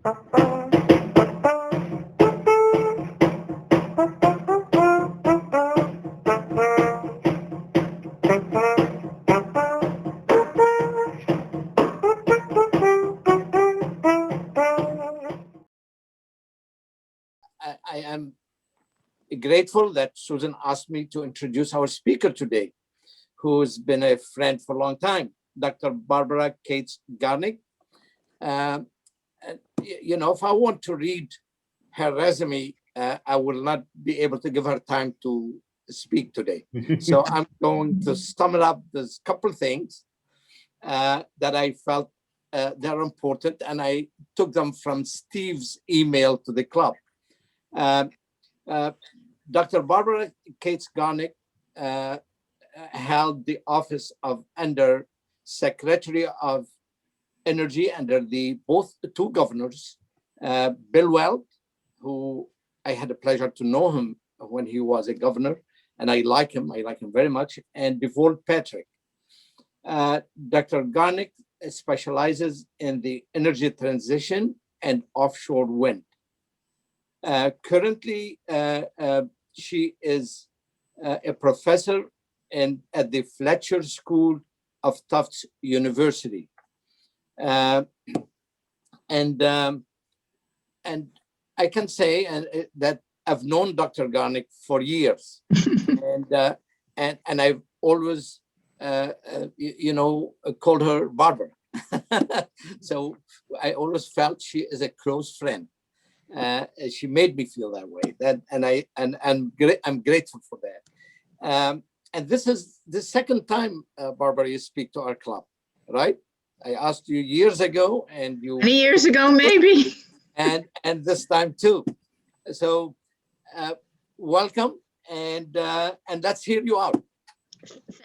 I am grateful that Susan asked me to introduce our speaker today, who's been a friend for a long time, Dr. Barbara Kates-Garnick. You know, if I want to read her resume, I will not be able to give her time to speak today. So I'm going to sum it up. There's a couple of things that I felt they're important, and I took them from Steve's email to the club. Dr. Barbara Kates-Garnick held the office of Under Secretary of Energy under both the two governors, Bill Weld, who I had the pleasure to know him when he was a governor, and I like him very much, and Default Patrick. Dr. Garnick specializes in the energy transition and offshore wind. Currently, she is a professor at the Fletcher School of Tufts University. And I can say that I've known Dr. Garnick for years, and I've always, called her Barbara. So I always felt she is a close friend. She made me feel that way. I'm grateful for that. And this is the second time, Barbara, you speak to our club, right? I asked you years ago, and you many years ago, maybe, and this time too. So welcome, and let's hear you out.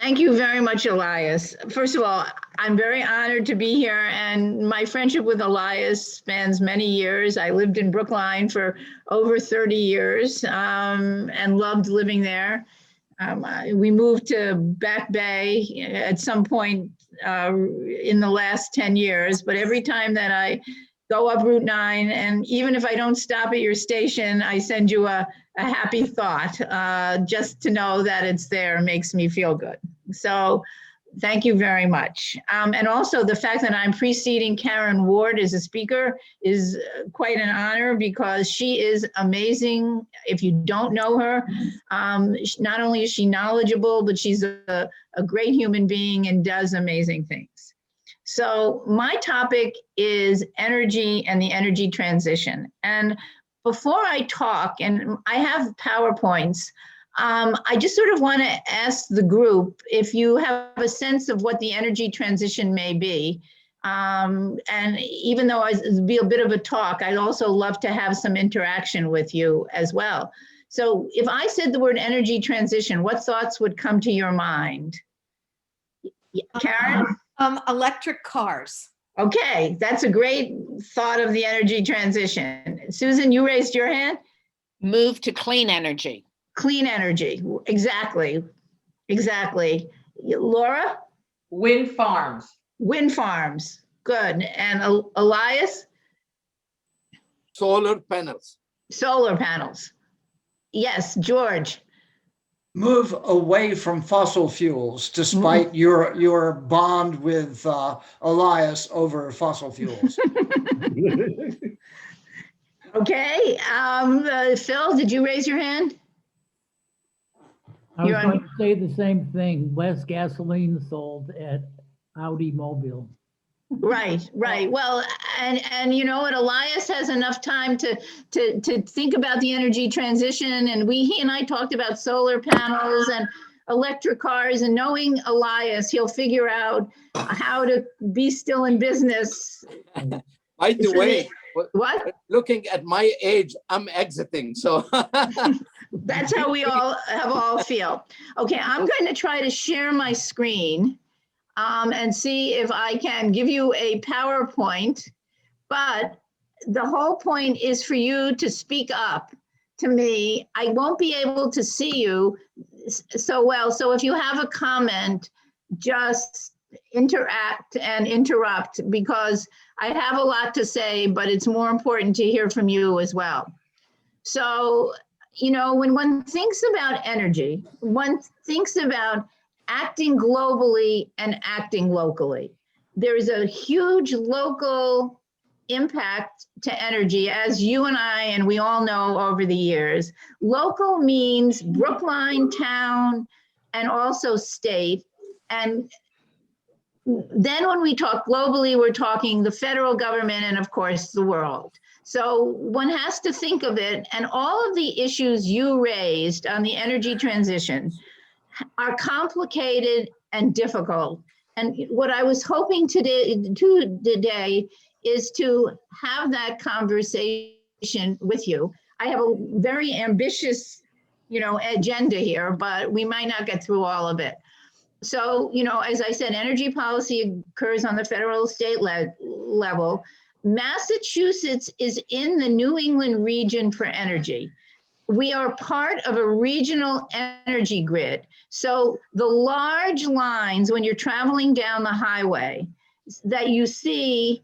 Thank you very much, Elias. First of all, I'm very honored to be here, and my friendship with Elias spans many years. I lived in Brookline for over 30 years and loved living there. We moved to Back Bay at some point in the last 10 years, but every time that I go up Route 9, and even if I don't stop at your station, I send you a happy thought. Just to know that it's there makes me feel good. So thank you very much. And also the fact that I'm preceding Karen Ward as a speaker is quite an honor, because she is amazing. If you don't know her, not only is she knowledgeable, but she's a great human being and does amazing things. So my topic is energy and the energy transition. And before I talk, and I have PowerPoints, I just sort of want to ask the group if you have a sense of what the energy transition may be. And even though it'll be a bit of a talk, I'd also love to have some interaction with you as well. So if I said the word energy transition, what thoughts would come to your mind? Karen? Electric cars. Okay, that's a great thought of the energy transition. Susan, you raised your hand? Move to clean energy. Clean energy, exactly. Laura? Wind farms. Wind farms, good. And Elias? Solar panels. Solar panels. Yes, George? Move away from fossil fuels, despite your bond with Elias over fossil fuels. Okay, Phil, did you raise your hand? I was going to say the same thing. Less gasoline sold at Audi Mobile. Right. Well, and you know what, Elias has enough time to think about the energy transition, and he and I talked about solar panels and electric cars, and knowing Elias, he'll figure out how to be still in business. By the way, what? Looking at my age, I'm exiting, so. That's how we all feel. Okay, I'm going to try to share my screen and see if I can give you a PowerPoint, but the whole point is for you to speak up to me. I won't be able to see you so well, so if you have a comment, just interact and interrupt because I have a lot to say, but it's more important to hear from you as well. So, you know, when one thinks about energy, one thinks about acting globally and acting locally. There is a huge local impact to energy, as you and I, and we all know over the years. Local means Brookline, town, and also state. And then when we talk globally, we're talking the federal government and of course the world. So one has to think of it, and all of the issues you raised on the energy transition are complicated and difficult. And what I was hoping today is to have that conversation with you. I have a very ambitious, you know, agenda here, but we might not get through all of it. So, you know, as I said, energy policy occurs on the federal state level. Massachusetts is in the New England region for energy. We are part of a regional energy grid. So the large lines when you're traveling down the highway that you see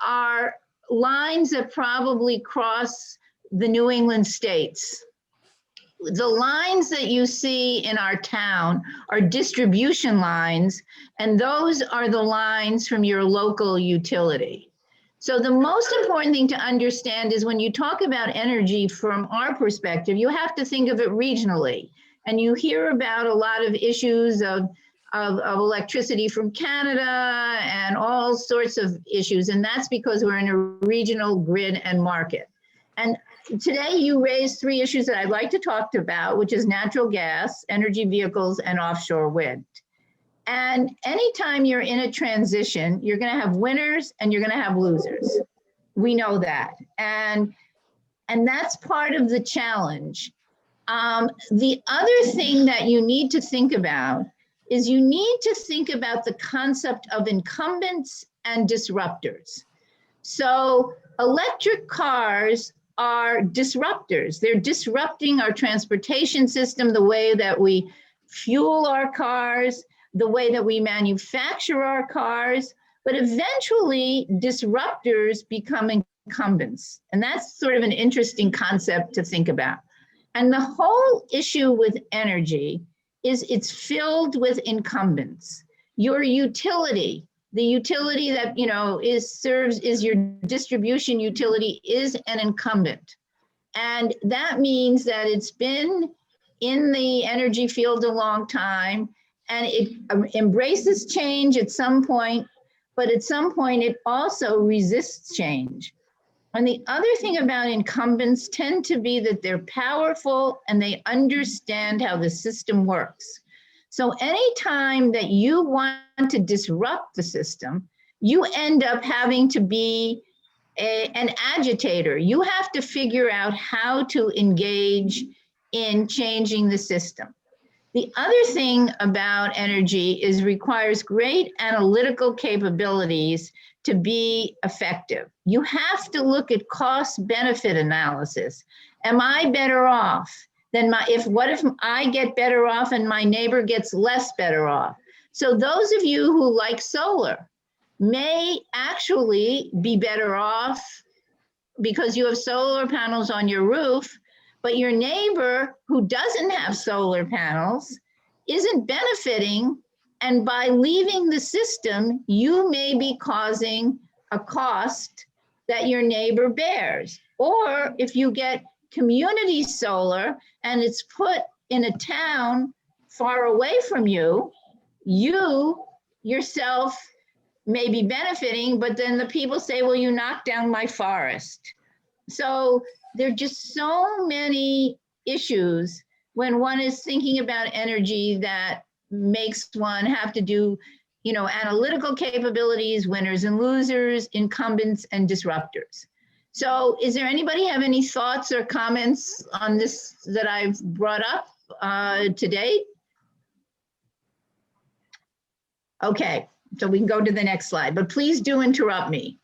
are lines that probably cross the New England states. The lines that you see in our town are distribution lines, and those are the lines from your local utility. So the most important thing to understand is when you talk about energy from our perspective, you have to think of it regionally. And you hear about a lot of issues of electricity from Canada and all sorts of issues. And that's because we're in a regional grid and market. And today you raised three issues that I'd like to talk about, which is natural gas, energy vehicles, and offshore wind. And anytime you're in a transition, you're going to have winners and you're going to have losers. We know that. And that's part of the challenge. The other thing that you need to think about is you need to think about the concept of incumbents and disruptors. So electric cars are disruptors. They're disrupting our transportation system, the way that we fuel our cars, the way that we manufacture our cars, but eventually disruptors become incumbents. And that's sort of an interesting concept to think about. And the whole issue with energy is it's filled with incumbents. Your utility, the utility that, you know, is your distribution utility, is an incumbent. And that means that it's been in the energy field a long time, and it embraces change at some point, but at some point it also resists change. And the other thing about incumbents tend to be that they're powerful and they understand how the system works. So anytime that you want to disrupt the system, you end up having to be an agitator. You have to figure out how to engage in changing the system. The other thing about energy is requires great analytical capabilities to be effective. You have to look at cost-benefit analysis. Am I better off than what if I get better off and my neighbor gets less better off? So those of you who like solar may actually be better off because you have solar panels on your roof, but your neighbor who doesn't have solar panels isn't benefiting. And by leaving the system, you may be causing a cost that your neighbor bears. Or if you get community solar and it's put in a town far away from you, you yourself may be benefiting, but then the people say, well, you knocked down my forest. So there are just so many issues when one is thinking about energy that makes one have to do, you know, analytical capabilities, winners and losers, incumbents and disruptors. So is there anybody have any thoughts or comments on this that I've brought up to date? Okay, so we can go to the next slide, but please do interrupt me.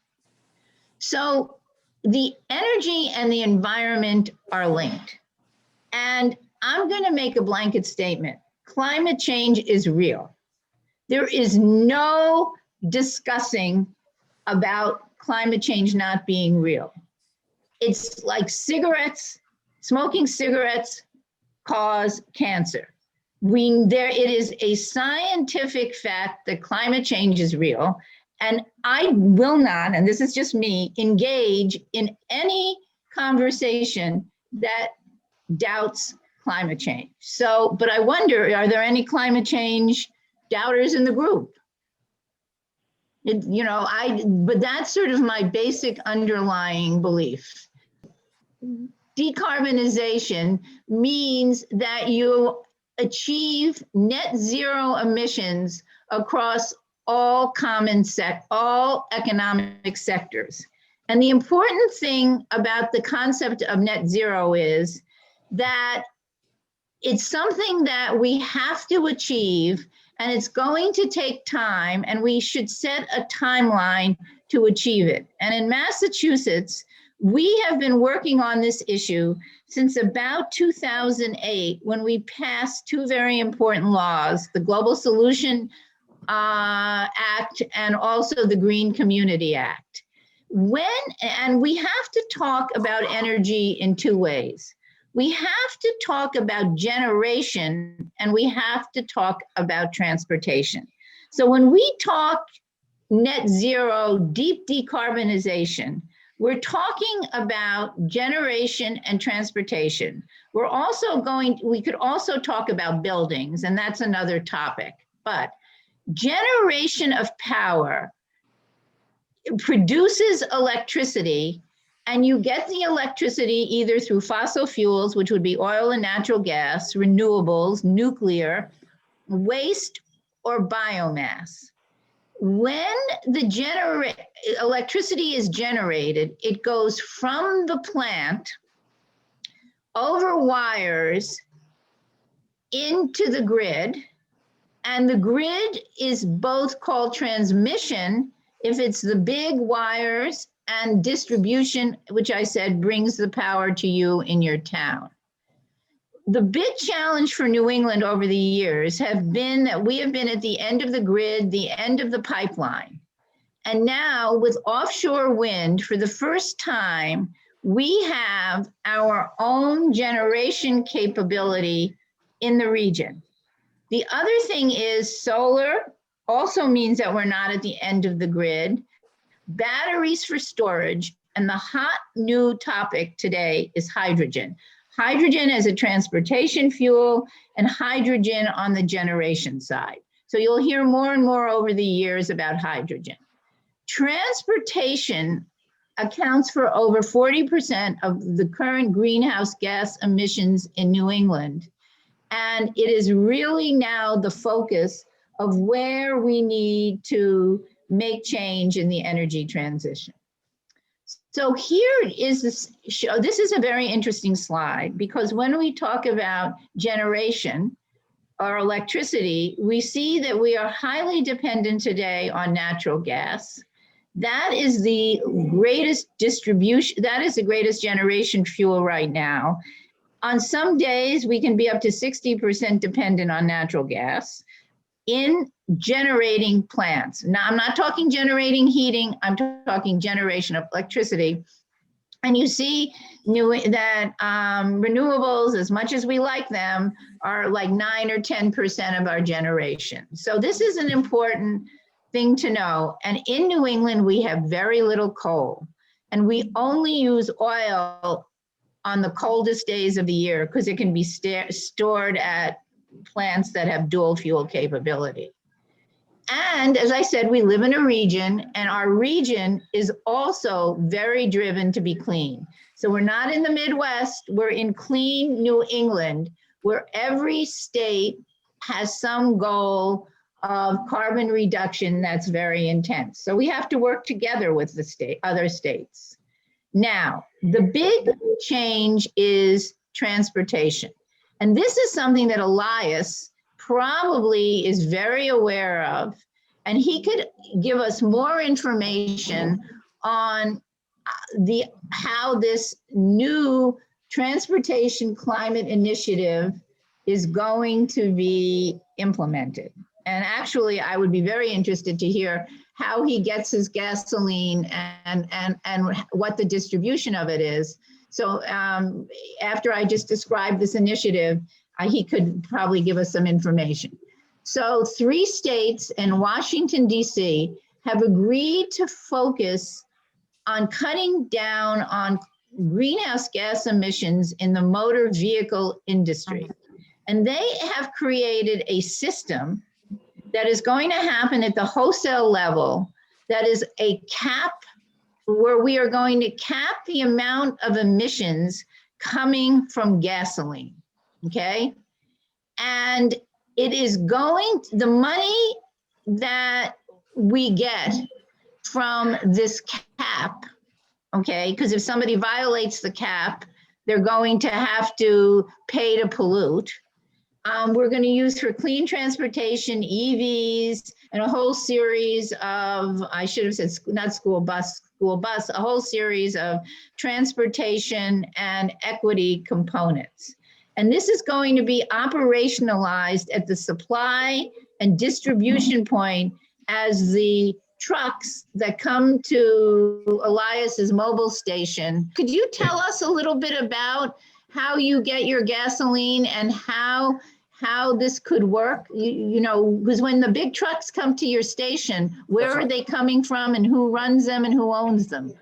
So the energy and the environment are linked. And I'm going to make a blanket statement. Climate change is real. There is no discussing about climate change not being real. It's like cigarettes, smoking cigarettes cause cancer. It is a scientific fact that climate change is real. And I will not, and this is just me, engage in any conversation that doubts climate change. So, but I wonder, are there any climate change doubters in the group? But that's sort of my basic underlying belief. Decarbonization means that you achieve net zero emissions across all all economic sectors. And the important thing about the concept of net zero is that it's something that we have to achieve, and it's going to take time, and we should set a timeline to achieve it. And in Massachusetts, we have been working on this issue since about 2008, when we passed two very important laws, the Global Solution Act and also the Green Community Act. And we have to talk about energy in two ways. We have to talk about generation, and we have to talk about transportation. So when we talk net zero, deep decarbonization, we're talking about generation and transportation. We could also talk about buildings, and that's another topic. But generation of power produces electricity, and you get the electricity either through fossil fuels, which would be oil and natural gas, renewables, nuclear, waste, or biomass. When the electricity is generated, it goes from the plant over wires into the grid, and the grid is both called transmission if it's the big wires, and distribution, which I said brings the power to you in your town. The big challenge for New England over the years have been that we have been at the end of the grid, the end of the pipeline. And now with offshore wind, for the first time, we have our own generation capability in the region. The other thing is solar also means that we're not at the end of the grid. Batteries for storage, and the hot new topic today is hydrogen. Hydrogen as a transportation fuel, and hydrogen on the generation side. So you'll hear more and more over the years about hydrogen. Transportation accounts for over 40% of the current greenhouse gas emissions in New England. And it is really now the focus of where we need to make change in the energy transition. So here is this show. This is a very interesting slide, because when we talk about generation or electricity, we see that we are highly dependent today on natural gas. That is the greatest distribution, that is the greatest generation fuel right now. On some days, we can be up to 60% dependent on natural gas in generating plants. Now, I'm not talking generating heating, I'm talking generation of electricity. And you see that renewables, as much as we like them, are like 9 or 10% of our generation. So this is an important thing to know. And in New England, we have very little coal. And we only use oil on the coldest days of the year because it can be stored at plants that have dual fuel capability. And as I said, we live in a region, and our region is also very driven to be clean. So we're not in the Midwest, we're in clean New England, where every state has some goal of carbon reduction that's very intense. So we have to work together with the other states. Now, the big change is transportation. And this is something that Elias probably is very aware of, and he could give us more information on how this new transportation climate initiative is going to be implemented. And actually, I would be very interested to hear how he gets his gasoline and what the distribution of it is. So after I just described this initiative, he could probably give us some information. So 3 states and Washington, D.C. have agreed to focus on cutting down on greenhouse gas emissions in the motor vehicle industry. And they have created a system that is going to happen at the wholesale level, that is a cap where we are going to cap the amount of emissions coming from gasoline, okay? And it is going, the money that we get from this cap, okay, because if somebody violates the cap, they're going to have to pay to pollute. We're going to use for clean transportation, EVs, and a whole series of, I should have said, not school bus, a whole series of transportation and equity components. And this is going to be operationalized at the supply and distribution point as the trucks that come to Elias's mobile station. Could you tell us a little bit about how you get your gasoline and how this could work? You know, because when the big trucks come to your station, where are they coming from and who runs them and who owns them?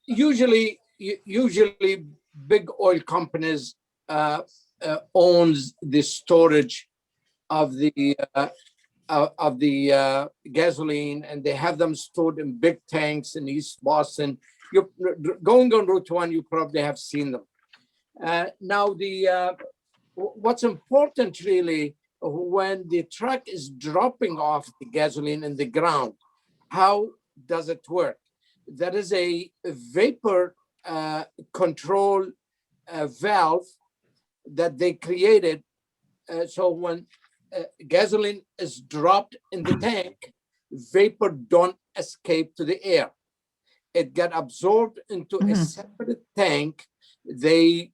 Usually big oil companies owns the storage of the gasoline, and they have them stored in big tanks in East Boston. You're going on Route 1, you probably have seen them. Now, what's important really, when the truck is dropping off the gasoline in the ground, how does it work? There is a vapor control valve that they created. So when gasoline is dropped in the tank, vapor don't escape to the air. It got absorbed into a separate tank. They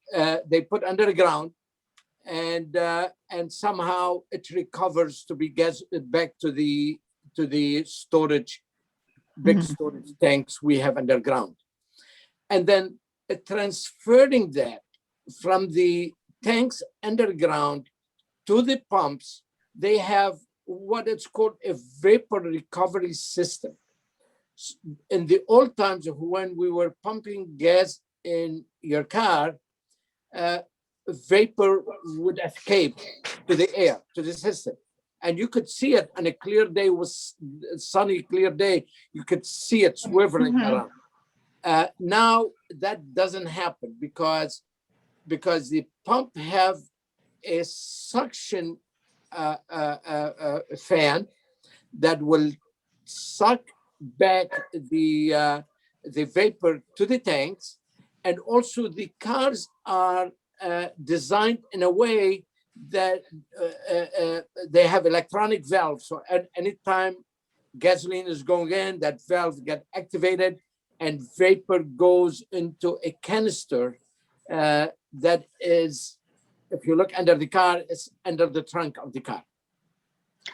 put underground, and somehow it recovers to be back to the storage, big storage tanks we have underground, and then transferring that from the tanks underground to the pumps. They have what it's called a vapor recovery system. In the old times when we were pumping gas in your car, vapor would escape to the air, to the system. And you could see it on a clear day, was sunny, clear day, you could see it swiveling around. Now that doesn't happen because the pump have a suction fan that will suck back the vapor to the tanks. And also the cars are designed in a way that they have electronic valves. So at any time gasoline is going in, that valve get activated and vapor goes into a canister that is, if you look under the car, it's under the trunk of the car.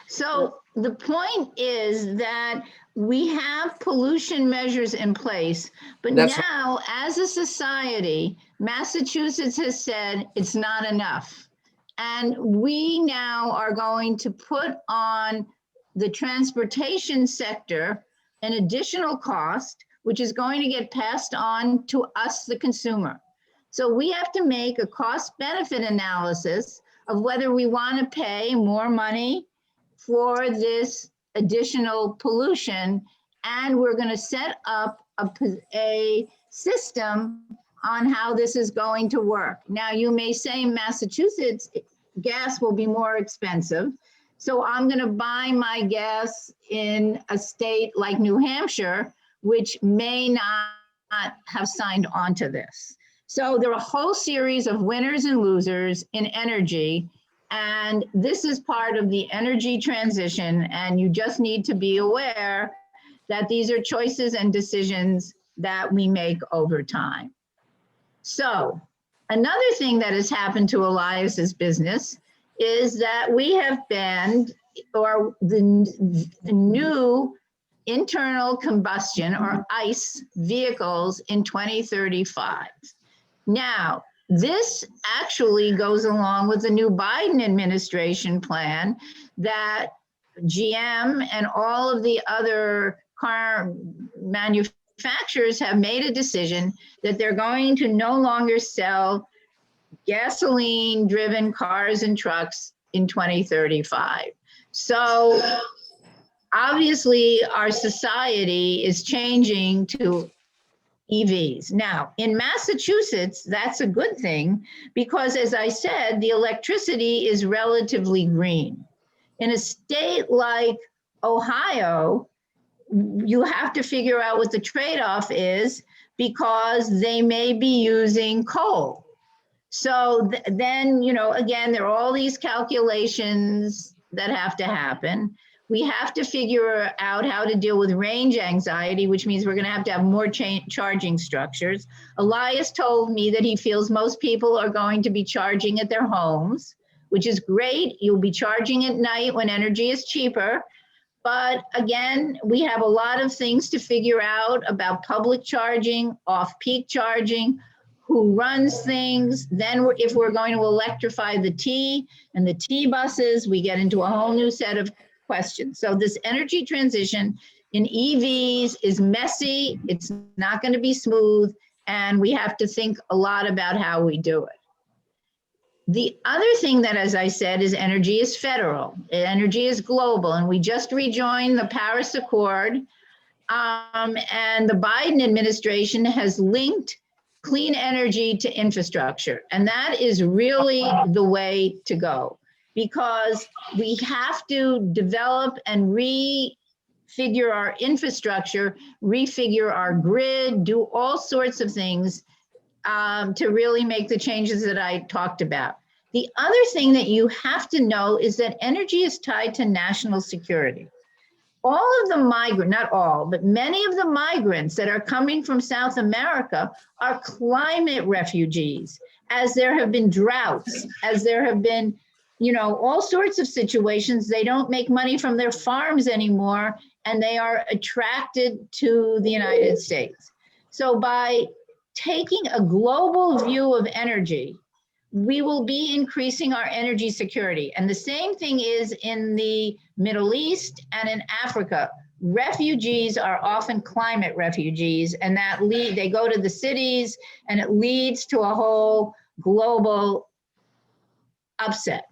So the point is that we have pollution measures in place, but now as a society, Massachusetts has said it's not enough. And we now are going to put on the transportation sector an additional cost, which is going to get passed on to us, the consumer. So we have to make a cost benefit analysis of whether we want to pay more money for this additional pollution, and we're going to set up a system on how this is going to work. Now, you may say Massachusetts gas will be more expensive, so I'm going to buy my gas in a state like New Hampshire, which may not have signed on to this. So there are a whole series of winners and losers in energy, and this is part of the energy transition, and you just need to be aware that these are choices and decisions that we make over time. So another thing that has happened to Elias's business is that we have banned or the new internal combustion or ICE vehicles in 2035. Now, this actually goes along with the new Biden administration plan that GM and all of the other car manufacturers have made a decision that they're going to no longer sell gasoline-driven cars and trucks in 2035. So obviously, our society is changing to EVs. Now, in Massachusetts, that's a good thing because, as I said, the electricity is relatively green. In a state like Ohio, you have to figure out what the trade-off is because they may be using coal. So then, you know, again, there are all these calculations that have to happen. We have to figure out how to deal with range anxiety, which means we're going to have more charging structures. Elias told me that he feels most people are going to be charging at their homes, which is great. You'll be charging at night when energy is cheaper. But again, we have a lot of things to figure out about public charging, off-peak charging, who runs things. Then if we're going to electrify the T and the T buses, we get into a whole new set of questions. So this energy transition in EVs is messy. It's not going to be smooth. And we have to think a lot about how we do it. The other thing that, as I said, is energy is federal. Energy is global. And we just rejoined the Paris Accord. And the Biden administration has linked clean energy to infrastructure. And that is really the way to go, because we have to develop and refigure our infrastructure, refigure our grid, do all sorts of things to really make the changes that I talked about. The other thing that you have to know is that energy is tied to national security. All of the migrants, not all, but many of the migrants that are coming from South America are climate refugees, as there have been droughts, as there have been, you know, all sorts of situations. They don't make money from their farms anymore, and they are attracted to the United States. So by taking a global view of energy, we will be increasing our energy security. And the same thing is in the Middle East and in Africa. Refugees are often climate refugees, and that they go to the cities, and it leads to a whole global upset.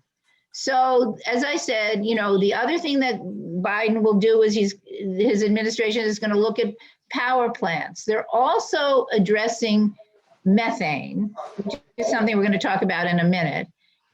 So as I said, you know, the other thing that Biden will do is his administration is going to look at power plants. They're also addressing methane, which is something we're going to talk about in a minute.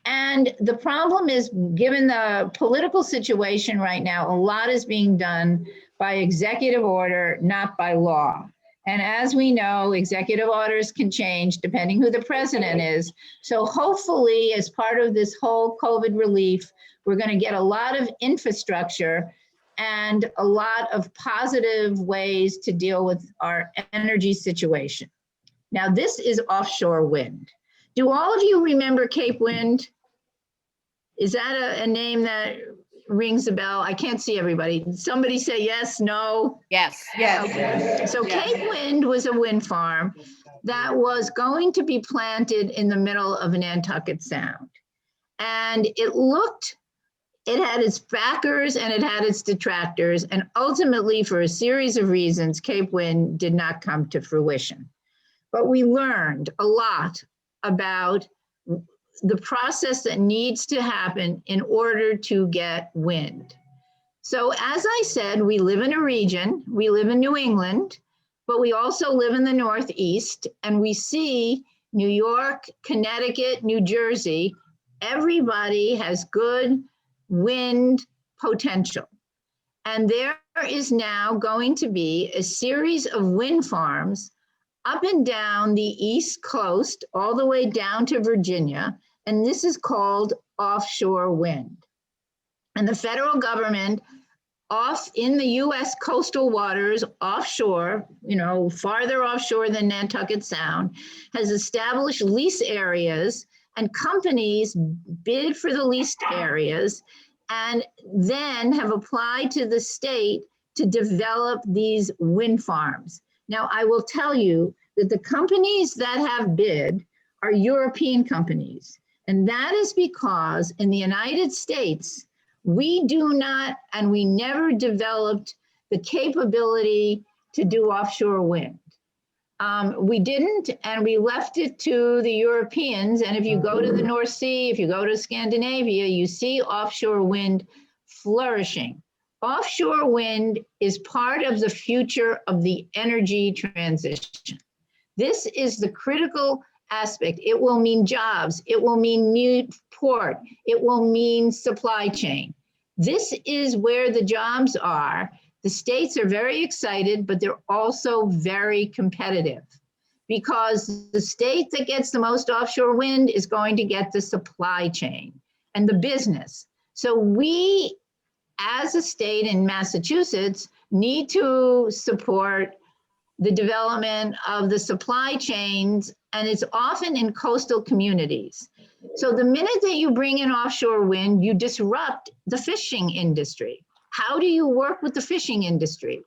And the problem is, given the political situation right now, a lot is being done by executive order, not by law. And as we know, executive orders can change depending who the president is. So hopefully, as part of this whole COVID relief, we're going to get a lot of infrastructure and a lot of positive ways to deal with our energy situation. Now, this is offshore wind. Do all of you remember Cape Wind? Is that a name that rings a bell? I can't see everybody. Somebody say yes, no? Yes. Yes. Okay. So Cape Wind was a wind farm that was going to be planted in the middle of Nantucket Sound. And it had its backers and it had its detractors. And ultimately, for a series of reasons, Cape Wind did not come to fruition. But we learned a lot about the process that needs to happen in order to get wind. So as I said, we live in a region, we live in New England, but we also live in the Northeast, and we see New York, Connecticut, New Jersey, everybody has good wind potential. And there is now going to be a series of wind farms up and down the East Coast, all the way down to Virginia, and this is called offshore wind. And the federal government off in the US coastal waters, offshore, you know, farther offshore than Nantucket Sound, has established lease areas, and companies bid for the leased areas, and then have applied to the state to develop these wind farms. Now, I will tell you that the companies that have bid are European companies. And that is because in the United States, we do not, and we never developed the capability to do offshore wind. We didn't, and we left it to the Europeans. And if you go to the North Sea, if you go to Scandinavia, you see offshore wind flourishing. Offshore wind is part of the future of the energy transition. This is the critical aspect. It will mean jobs. It will mean new port. It will mean supply chain. This is where the jobs are. The states are very excited, but they're also very competitive because the state that gets the most offshore wind is going to get the supply chain and the business. So we, as a state in Massachusetts, need to support the development of the supply chains, and it's often in coastal communities. So the minute that you bring in offshore wind, you disrupt the fishing industry. How do you work with the fishing industry?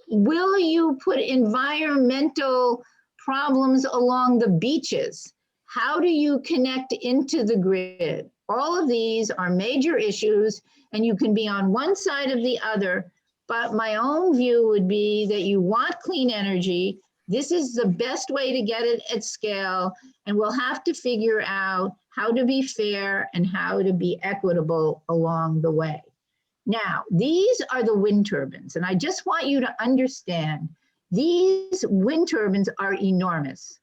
Will you put environmental problems along the beaches? How do you connect into the grid? All of these are major issues, and you can be on one side or the other. But my own view would be that you want clean energy. This is the best way to get it at scale, and we'll have to figure out how to be fair and how to be equitable along the way. Now, these are the wind turbines, and I just want you to understand, these wind turbines are enormous.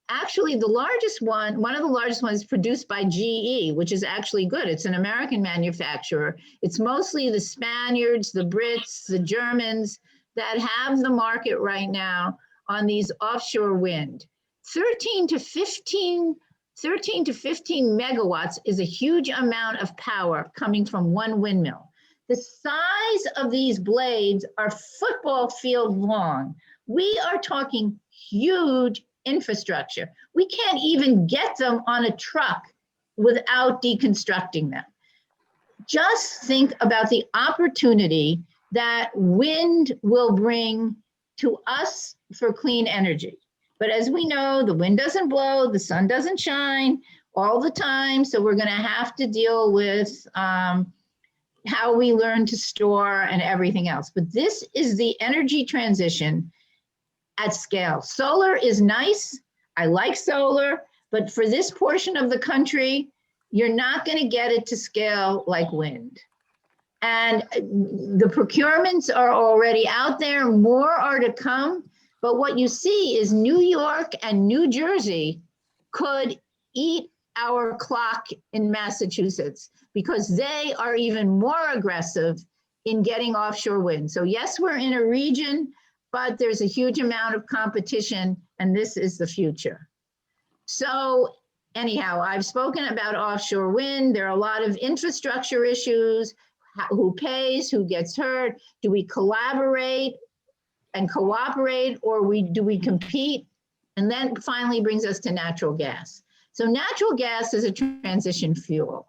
Actually, the largest one of the largest ones is produced by GE, which is actually good. It's an American manufacturer. It's mostly the Spaniards, the Brits, the Germans that have the market right now on these offshore wind. 13 to 15 megawatts is a huge amount of power coming from one windmill. The size of these blades are football field long. We are talking huge infrastructure. We can't even get them on a truck without deconstructing them. Just think about the opportunity that wind will bring to us for clean energy. But as we know, the wind doesn't blow, the sun doesn't shine all the time. So we're going to have to deal with how we learn to store and everything else. But this is the energy transition at scale. Solar is nice. I like solar, but for this portion of the country, you're not going to get it to scale like wind. And the procurements are already out there. More are to come. But what you see is New York and New Jersey could eat our clock in Massachusetts because they are even more aggressive in getting offshore wind. So yes, we're in a region, but there's a huge amount of competition, and this is the future. So anyhow, I've spoken about offshore wind. There are a lot of infrastructure issues. Who pays, who gets hurt? Do we collaborate and cooperate, or do we compete? And then finally brings us to natural gas. So natural gas is a transition fuel.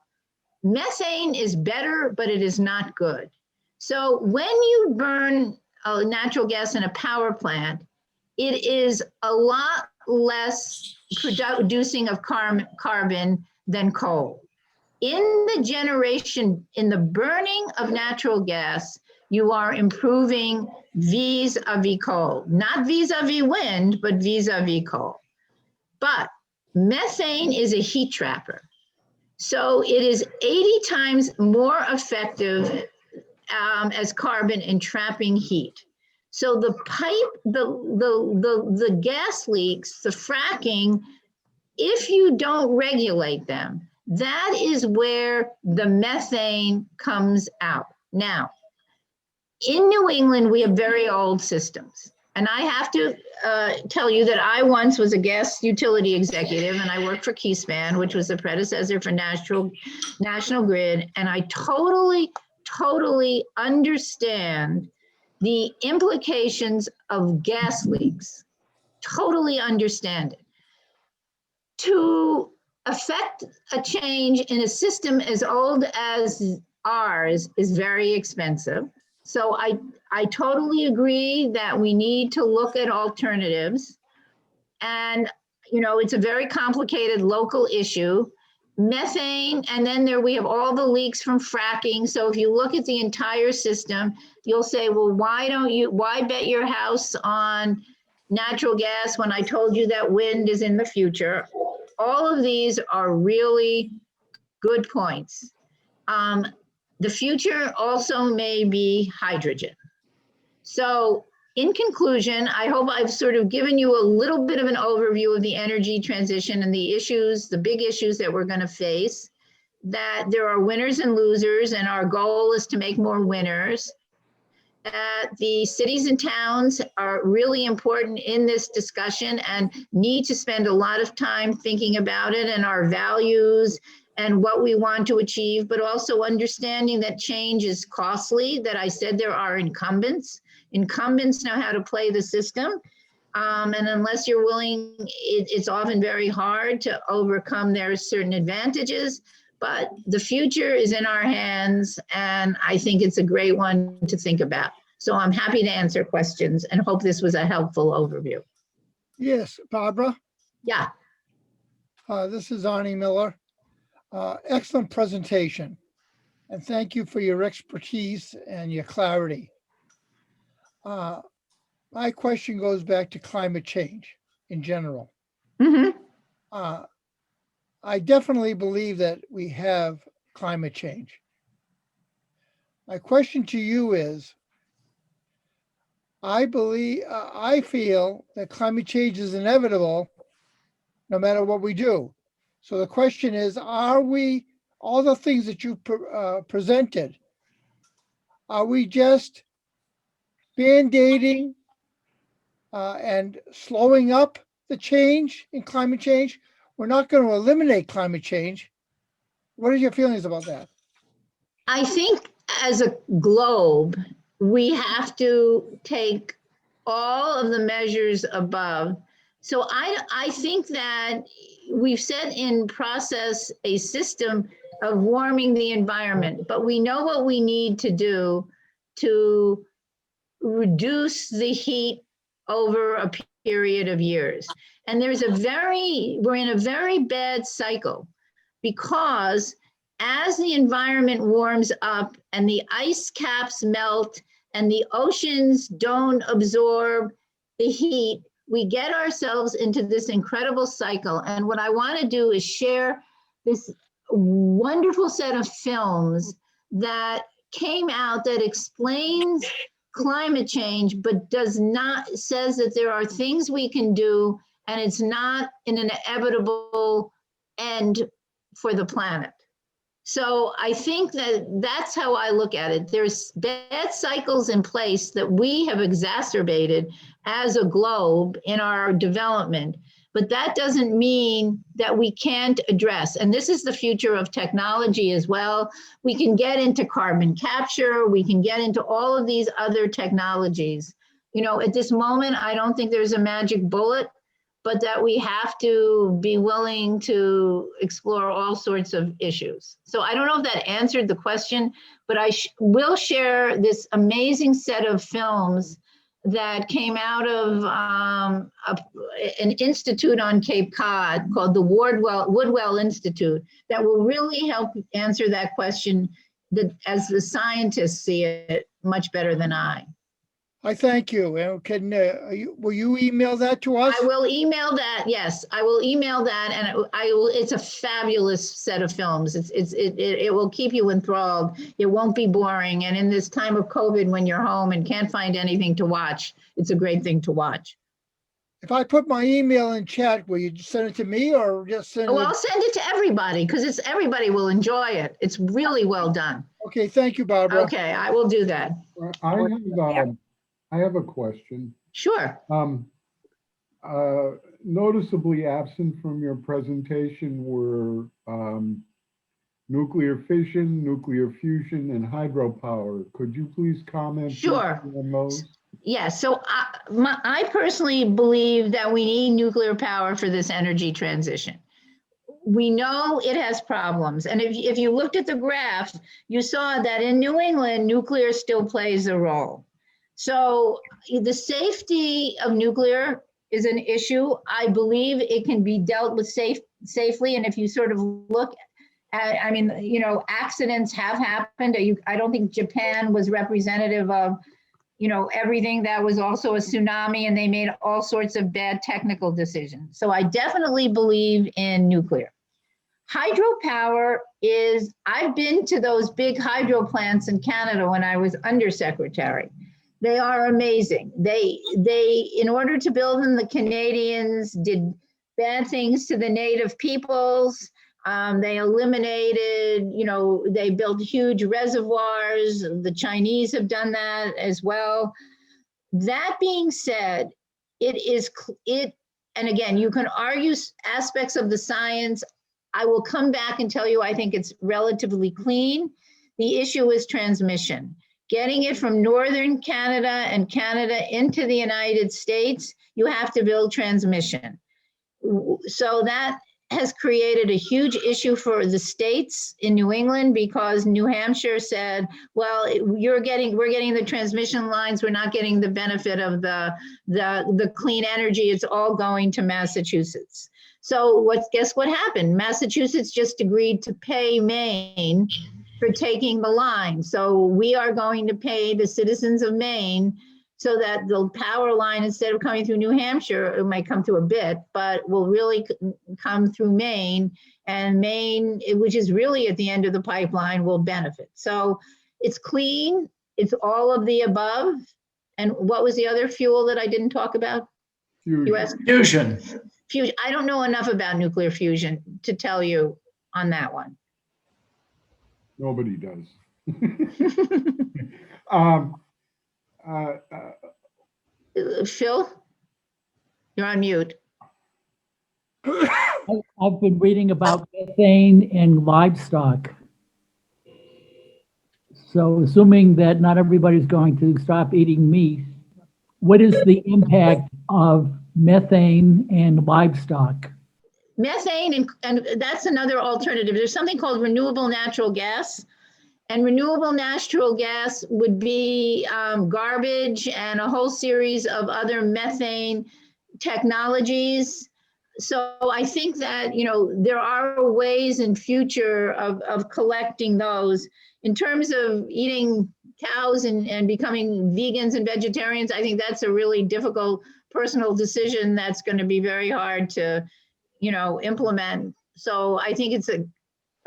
Methane is better, but it is not good. So when you burn natural gas in a power plant, it is a lot less producing of carbon than coal. In the generation, in the burning of natural gas, you are improving vis-a-vis coal, not vis-a-vis wind, but vis-a-vis coal. But methane is a heat trapper. So it is 80 times more effective as carbon in trapping heat. So the pipe, the gas leaks, the fracking, if you don't regulate them, that is where the methane comes out. Now, in New England, we have very old systems. And I have to tell you that I once was a gas utility executive, and I worked for Keyspan, which was the predecessor for National Grid. And I totally understand the implications of gas leaks. Totally understand it. To affect a change in a system as old as ours is very expensive. So I totally agree that we need to look at alternatives. And, it's a very complicated local issue. Methane, and then we have all the leaks from fracking. So if you look at the entire system, you'll say, well, why bet your house on natural gas when I told you that wind is in the future? All of these are really good points. The future also may be hydrogen. So in conclusion, I hope I've sort of given you a little bit of an overview of the energy transition and the issues, the big issues that we're going to face, that there are winners and losers, and our goal is to make more winners. The cities and towns are really important in this discussion and need to spend a lot of time thinking about it and our values and what we want to achieve, but also understanding that change is costly, that I said there are incumbents. Incumbents know how to play the system. And unless you're willing, it's often very hard to overcome their certain advantages. But the future is in our hands, and I think it's a great one to think about. So I'm happy to answer questions and hope this was a helpful overview. Yes, Barbara, Yeah, this is Arnie Miller. Excellent presentation, and thank you for your expertise and your clarity. My question goes back to climate change in general. mhm. I definitely believe that we have climate change. My question to you is, I feel that climate change is inevitable no matter what we do. So the question is, are we, all the things that you presented, are we just band-aiding and slowing up the change in climate change? We're not going to eliminate climate change. What are your feelings about that? I think as a globe, we have to take all of the measures above. So I think that we've set in process a system of warming the environment, but we know what we need to do to reduce the heat over a period of years. And we're in a very bad cycle, because as the environment warms up and the ice caps melt and the oceans don't absorb the heat, we get ourselves into this incredible cycle. And what I want to do is share this wonderful set of films that came out that explains climate change, but says that there are things we can do, and it's not an inevitable end for the planet. So I think that's how I look at it. There's bad cycles in place that we have exacerbated as a globe in our development, but that doesn't mean that we can't address. And this is the future of technology as well. We can get into carbon capture. We can get into all of these other technologies. At this moment, I don't think there's a magic bullet, but that we have to be willing to explore all sorts of issues. So I don't know if that answered the question, but I will share this amazing set of films that came out of an institute on Cape Cod called the Woodwell Institute that will really help answer that question as the scientists see it much better than I. I thank you. And will you email that to us? I will email that. Yes, I will email that, and it's a fabulous set of films. It will keep you enthralled. It won't be boring. And in this time of COVID, when you're home and can't find anything to watch, it's a great thing to watch. If I put my email in chat, will you send it to me or just send it? Well, I'll send it to everybody because everybody will enjoy it. It's really well done. Okay, thank you, Barbara. Okay, I will do that. I have a question. Sure. Noticeably absent from your presentation were nuclear fission, nuclear fusion, and hydropower. Could you please comment Sure. on those? Yes, so I personally believe that we need nuclear power for this energy transition. we know it has problems. And if you looked at the graph, you saw that in New England, nuclear still plays a role. So the safety of nuclear is an issue. I believe it can be dealt with safely. And if you sort of look at, I mean, you know, accidents have happened. I don't think Japan was representative of, you know, everything. That was also a tsunami, and they made all sorts of bad technical decisions. So I definitely believe in nuclear. Hydropower is, I've been to those big hydro plants in Canada when I was undersecretary. They are amazing. They, in order to build them, the Canadians did bad things to the native peoples. They eliminated, you know, they built huge reservoirs. The Chinese have done that as well. That being said, and again, you can argue aspects of the science. I will come back and tell you, I think it's relatively clean. The issue is transmission. Getting it from northern Canada and Canada into the United States, you have to build transmission. So that has created a huge issue for the states in New England, because New Hampshire said, well, we're getting the transmission lines, we're not getting the benefit of the clean energy, it's all going to Massachusetts. So guess what happened? Massachusetts just agreed to pay Maine for taking the line. So we are going to pay the citizens of Maine so that the power line, instead of coming through New Hampshire, it might come through a bit, but will really come through Maine, and Maine, which is really at the end of the pipeline, will benefit. So it's clean, it's all of the above. And what was the other fuel that I didn't talk about? Fusion. Fusion. I don't know enough about nuclear fusion to tell you on that one. Nobody does. Phil, you're on mute. I've been reading about methane and livestock. So assuming that not everybody's going to stop eating meat, what is the impact of methane and livestock? Methane, and that's another alternative. There's something called renewable natural gas. And renewable natural gas would be garbage and a whole series of other methane technologies. So I think that, you know, there are ways in future of collecting those. In terms of eating cows and becoming vegans and vegetarians, I think that's a really difficult personal decision that's going to be very hard to, you know, implement. So I think it's a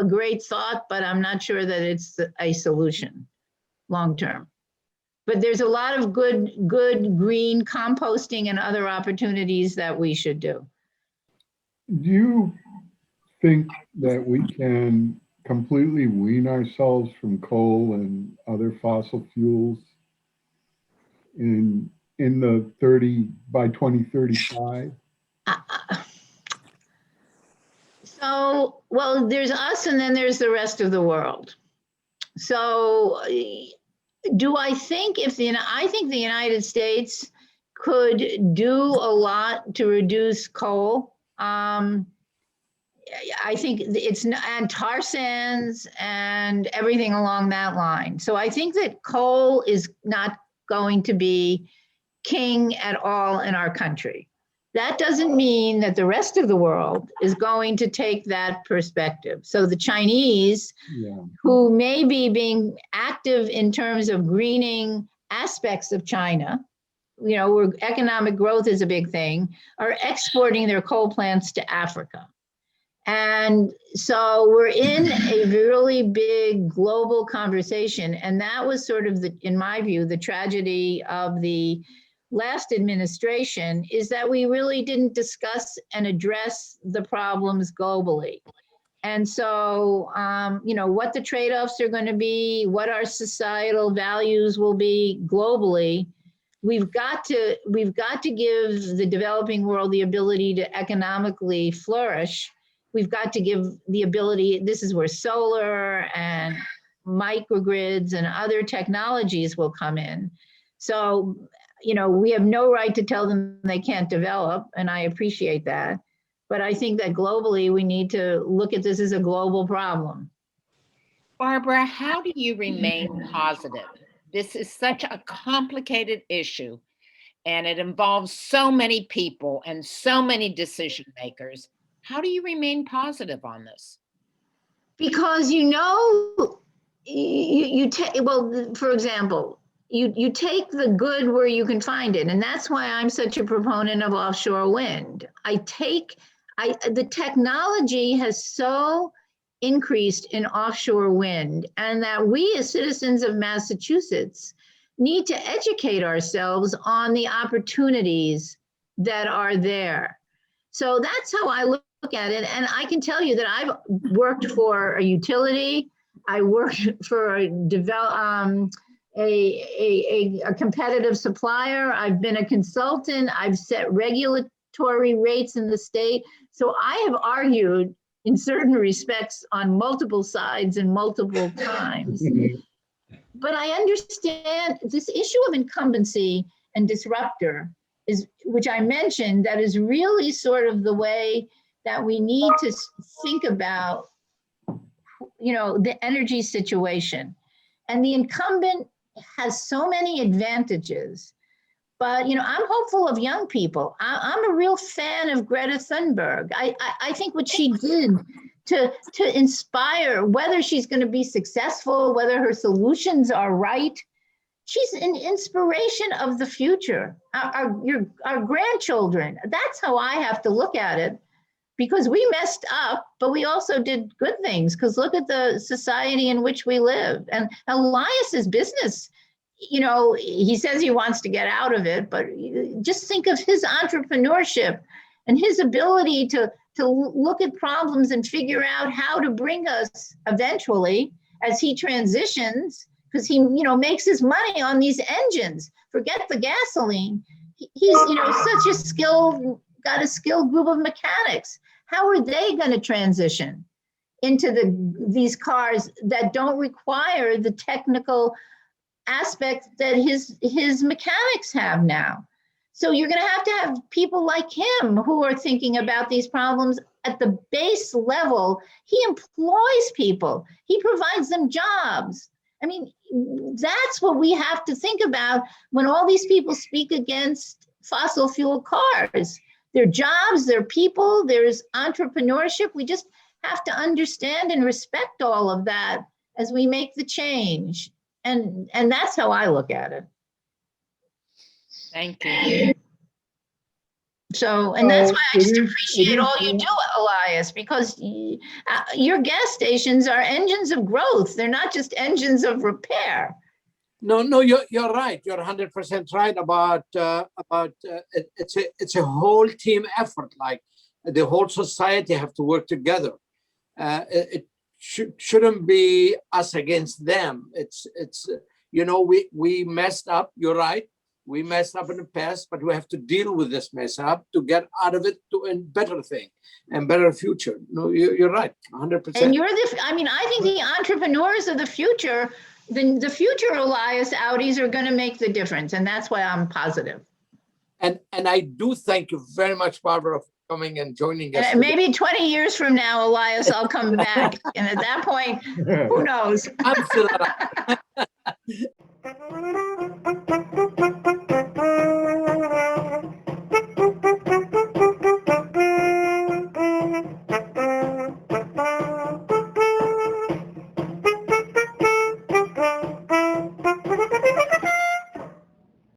great thought, but I'm not sure that it's a solution long-term. But there's a lot of good green composting and other opportunities that we should do. Do you think that we can completely wean ourselves from coal and other fossil fuels in the by 2035? So, well, there's us and then there's the rest of the world. So do I think I think the United States could do a lot to reduce coal. I think and tar sands and everything along that line. So I think that coal is not going to be king at all in our country. That doesn't mean that the rest of the world is going to take that perspective. So the Chinese, who may be being active in terms of greening aspects of China, you know, where economic growth is a big thing, are exporting their coal plants to Africa. And so we're in a really big global conversation. And that was sort of, in my view, the tragedy of the last administration, is that we really didn't discuss and address the problems globally. And so, you know, what the trade-offs are going to be, what our societal values will be globally, we've got to give the developing world the ability to economically flourish. We've got to give the ability, this is where solar and microgrids and other technologies will come in. So, you know, we have no right to tell them they can't develop, and I appreciate that. But I think that globally, we need to look at this as a global problem. Barbara, how do you remain positive? This is such a complicated issue, and it involves so many people and so many decision makers. How do you remain positive on this? Because you take, well, for example, you take the good where you can find it. And that's why I'm such a proponent of offshore wind. The technology has so increased in offshore wind, and that we as citizens of Massachusetts need to educate ourselves on the opportunities that are there. So that's how I look at it. And I can tell you that I've worked for a utility. I worked for a competitive supplier. I've been a consultant. I've set regulatory rates in the state. So I have argued in certain respects on multiple sides and multiple times. But I understand this issue of incumbency and disruptor which I mentioned, that is really sort of the way that we need to think about, the energy situation. And the incumbent has so many advantages, but, I'm hopeful of young people. I'm a real fan of Greta Thunberg. I think what she did to inspire, whether she's going to be successful, whether her solutions are right, she's an inspiration of the future, our grandchildren. That's how I have to look at it, because we messed up, but we also did good things, because look at the society in which we live. And Elias's business, he says he wants to get out of it, but just think of his entrepreneurship and his ability to look at problems and figure out how to bring us eventually, as he transitions, because he makes his money on these engines. Forget the gasoline. He's such a got a skilled group of mechanics. How are they going to transition into these cars that don't require the technical aspect that his mechanics have now? So you're going to have people like him who are thinking about these problems at the base level. He employs people. He provides them jobs. I mean, that's what we have to think about when all these people speak against fossil fuel cars. There are jobs, there are people, there's entrepreneurship. We just have to understand and respect all of that as we make the change. And that's how I look at it. Thank you. So, and that's why I just appreciate all you do, Elias, because your gas stations are engines of growth. They're not just engines of repair. No, you're right. You're 100% right about it's a whole team effort. Like the whole society have to work together. It shouldn't be us against them. It's we messed up. You're right. We messed up in the past, but we have to deal with this mess up to get out of it to a better thing and better future. No, you're right, 100%. And I think the entrepreneurs of the future, the future Elias Audis are going to make the difference. And that's why I'm positive. And I do thank you very much, Barbara, for coming and joining us. Maybe 20 years from now, Elias, I'll come back. And at that point, who knows? I'm still alive.